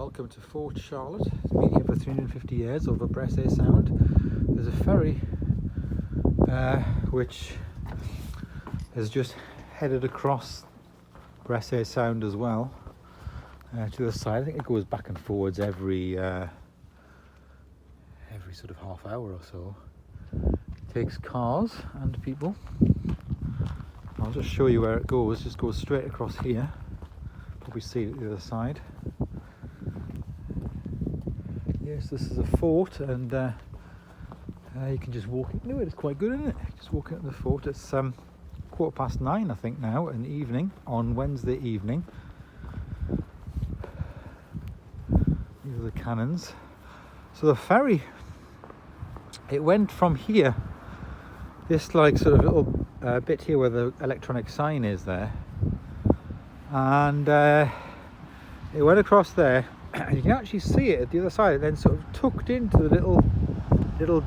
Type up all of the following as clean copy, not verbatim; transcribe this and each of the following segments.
welcome to Fort Charlotte. It's been here for 350 years over Bressay Sound. There's a ferry which has just headed across Bressay Sound as well to the side. I think it goes back and forwards every sort of half hour or so. It takes cars and people. I'll just show you where it goes. Just goes straight across here. Probably see it at the other side. Yes, this is a fort, and you can just walk into it. It's quite good, isn't it? Just walking into the fort. It's 9:15, I think, now in the evening, on Wednesday evening. These are the cannons. So the ferry, it went from here, this like sort of little bit here where the electronic sign is there, and it went across there, and you can actually see it at the other side. It then sort of tucked into the little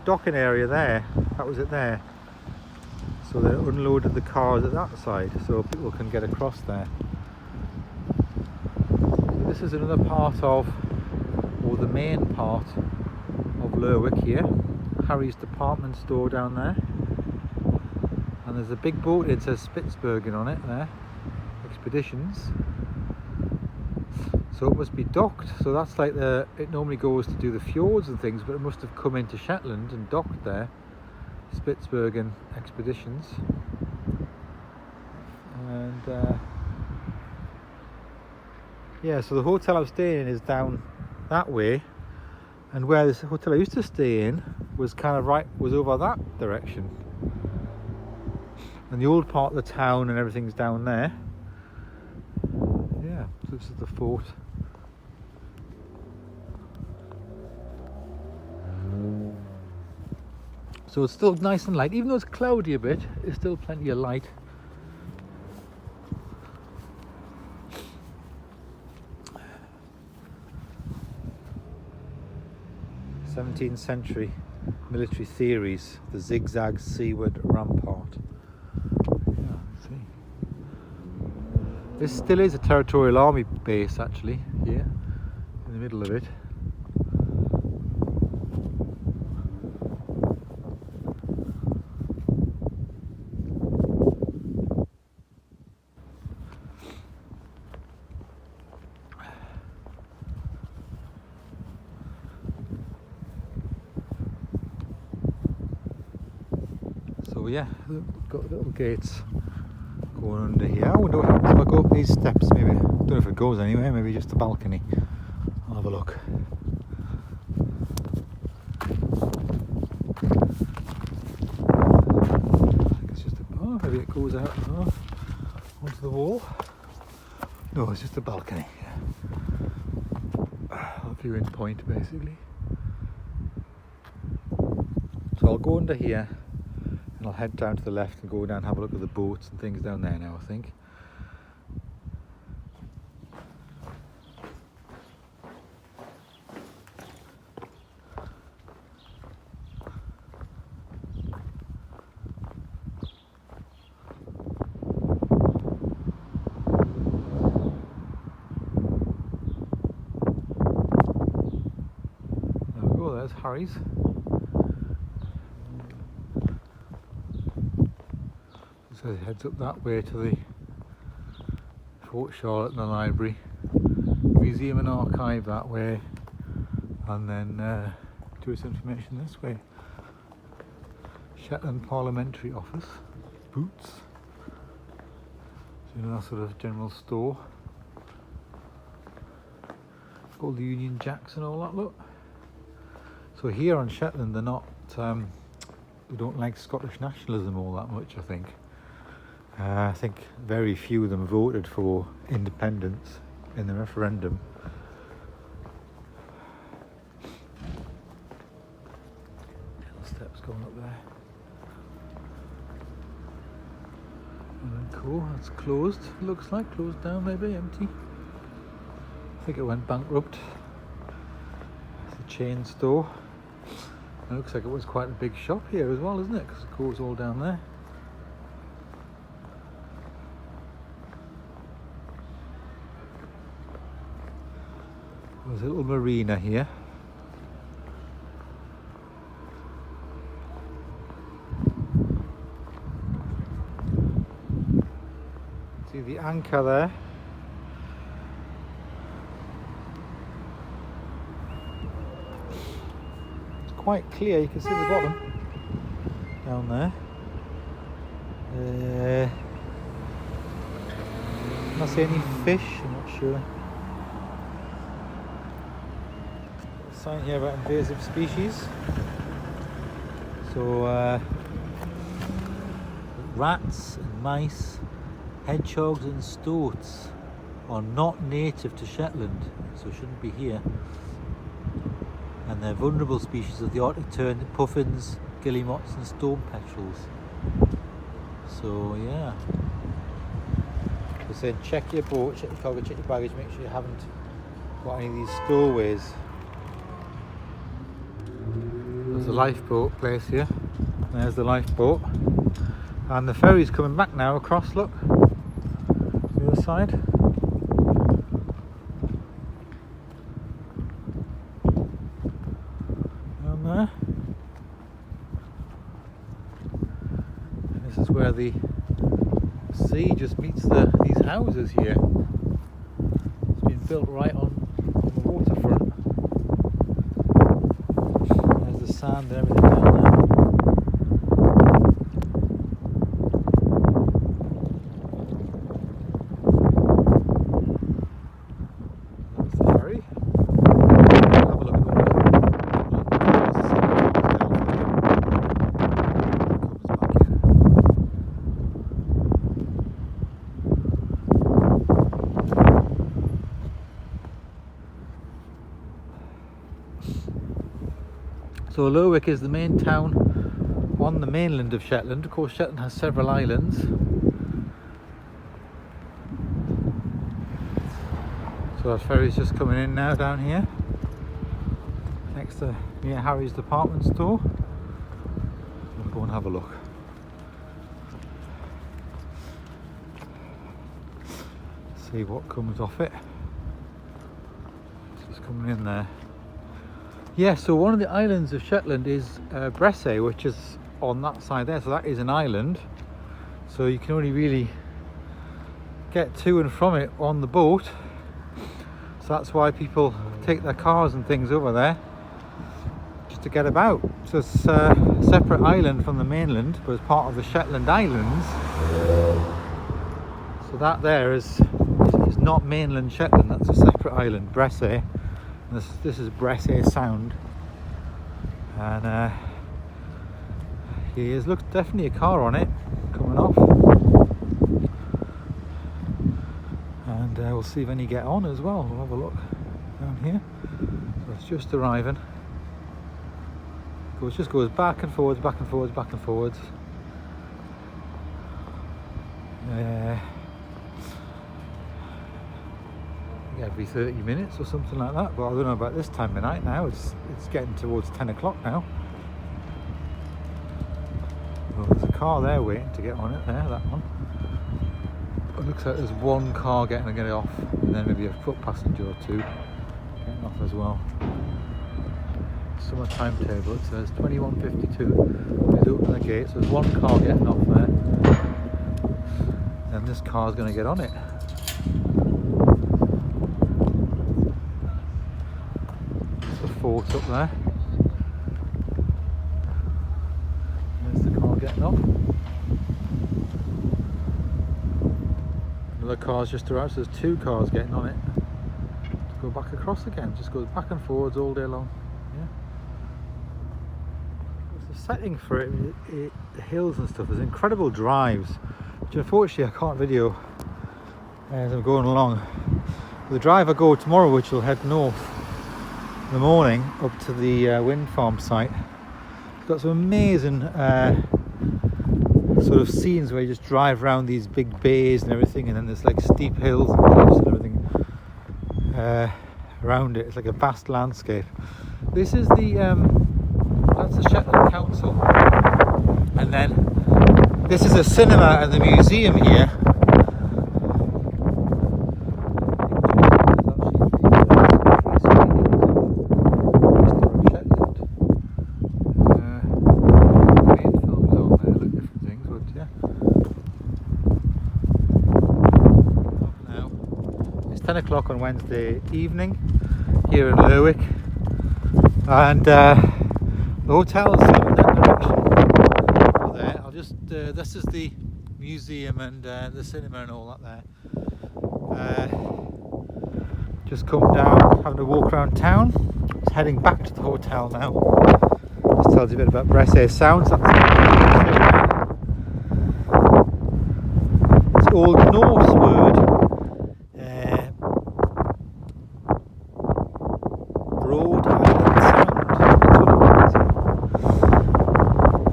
docking area there. That was it there. So they unloaded the cars at that side so people can get across there. So this is another part of, or the main part of Lerwick here. Harry's department store down there. And there's a big boat, it says Spitsbergen on it there. Expeditions. So it must be docked. So that's like it normally goes to do the fjords and things, but it must have come into Shetland and docked there. Spitsbergen Expeditions. And yeah, so the hotel I'm staying in is down that way, and where this hotel I used to stay in was kind of was over that direction. And the old part of the town and everything's down there. Yeah, so this is the fort. So it's still nice and light, even though it's cloudy a bit, there's still plenty of light. '17th century military theories, the zigzag seaward rampart. Yeah, let's see. This still is a territorial army base actually, here, in the middle of it. So yeah, got little gates going under here. I wonder what happens if I go up these steps. Maybe, I don't know if it goes anywhere, maybe just a balcony. I'll have a look. I think it's just maybe it goes out onto the wall. No, it's just a balcony. A viewing point basically. So I'll go under here. I'll head down to the left and go down and have a look at the boats and things down there now, I think. There we go, there's Harry's. So it heads up that way to the Fort Charlotte and the library, museum and archive that way, and then tourist information this way. Shetland Parliamentary Office, Boots, so that sort of general store. All the Union Jacks and all that, look. So here on Shetland they're not, they don't like Scottish nationalism all that much, I think. I think very few of them voted for independence in the referendum. Little steps going up there. And then cool, that's closed. Looks like closed down, maybe empty. I think it went bankrupt. It's a chain store. It looks like it was quite a big shop here as well, isn't it? Because it goes all down there. There's a little marina here. See the anchor there. It's quite clear, you can see the bottom down there. Not see any fish, I'm not sure. Sign here about invasive species. So rats and mice, hedgehogs and stoats are not native to Shetland, so shouldn't be here. And they're vulnerable species of the Arctic tern, puffins, guillemots and storm petrels. So yeah. So saying check your boat, check your cargo, check your baggage, make sure you haven't got any of these stowaways. There's a lifeboat place here. There's the lifeboat. And the ferry's coming back now across, look. The other side. Down there. This is where the sea just meets these houses here. It's been built right on the waterfront. There's the sand and everything down there. That's the ferry. Have a look at all the So Lerwick is the main town on the mainland of Shetland. Of course, Shetland has several islands. So that ferry's just coming in now down here, next to near Harry's department store. We'll go and have a look. See what comes off it. It's just coming in there. Yeah, so one of the islands of Shetland is Bressay, which is on that side there. So that is an island. So you can only really get to and from it on the boat. So that's why people take their cars and things over there just to get about. So it's a separate island from the mainland, but it's part of the Shetland Islands. So that there is not mainland Shetland, that's a separate island, Bressay. This is Bressay Sound, and here's look, definitely a car on it coming off, and we'll see if any get on as well. We'll have a look down here. So it's just arriving. It just goes back and forwards, back and forwards, back and forwards. Every 30 minutes or something like that, but I don't know about this time of night now. It's getting towards 10 o'clock now. Well, there's a car there waiting to get on it there, that one. It looks like there's one car getting to get off, and then maybe a foot passenger or two getting off as well. Summer timetable, it says 21:52. Please open the gate, so there's one car getting off there, and this car's going to get on it. Fort up there. There's the car getting off. Another car's just arrived, so there's two cars getting on it. To go back across again, just goes back and forwards all day long. Yeah. The setting for it, the hills and stuff, there's incredible drives, which unfortunately I can't video as I'm going along. The drive I go tomorrow, which will head north in the morning up to the wind farm site, it's got some amazing sort of scenes where you just drive around these big bays and everything, and then there's like steep hills and cliffs and everything around it. It's like a vast landscape. This is the that's the Shetland Council, and then this is a cinema and the museum here. on Wednesday evening here in Lerwick, and the hotel's in that direction over there. I'll just this is the museum and the cinema and all that there. Just come down, having a walk around town. Just heading back to the hotel now. Just tells you a bit about Bresay Sounds. It's Old Norse word. Broad Island Sound. That's what it means.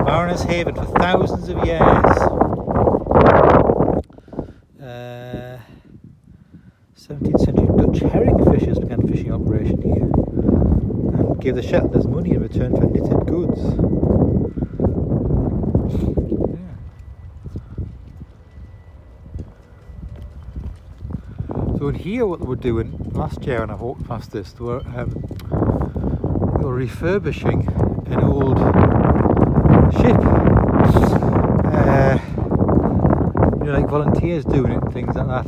Mariners' haven for thousands of years. 17th century Dutch herring fishers began fishing operation here and gave the Shetlanders money in return for knitted goods. Yeah. So in here, what they were doing last year when I walked past this, they were refurbishing an old ship. Like volunteers doing it and things like that.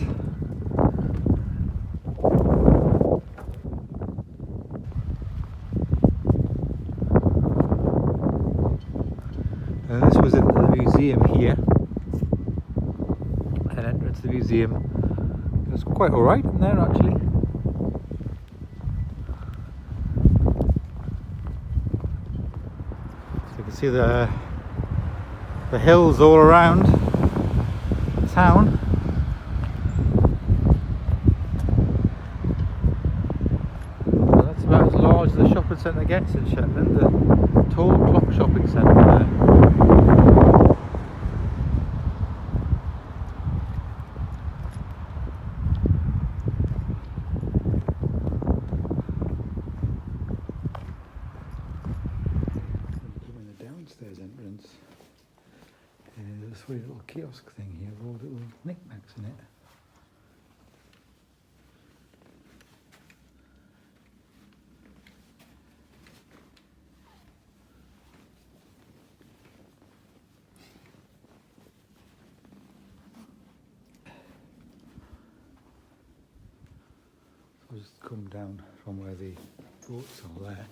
And this was in the museum here. An entrance to the museum. It was quite alright in there actually. So you can see the hills all around town. Well, that's about as large as the shopping centre gets in Shetland, the Tall Clock Shopping Centre there. Come in the downstairs entrance. There's a little kiosk thing here with all little knickknacks in it. So I'll just come down from where the boats are there.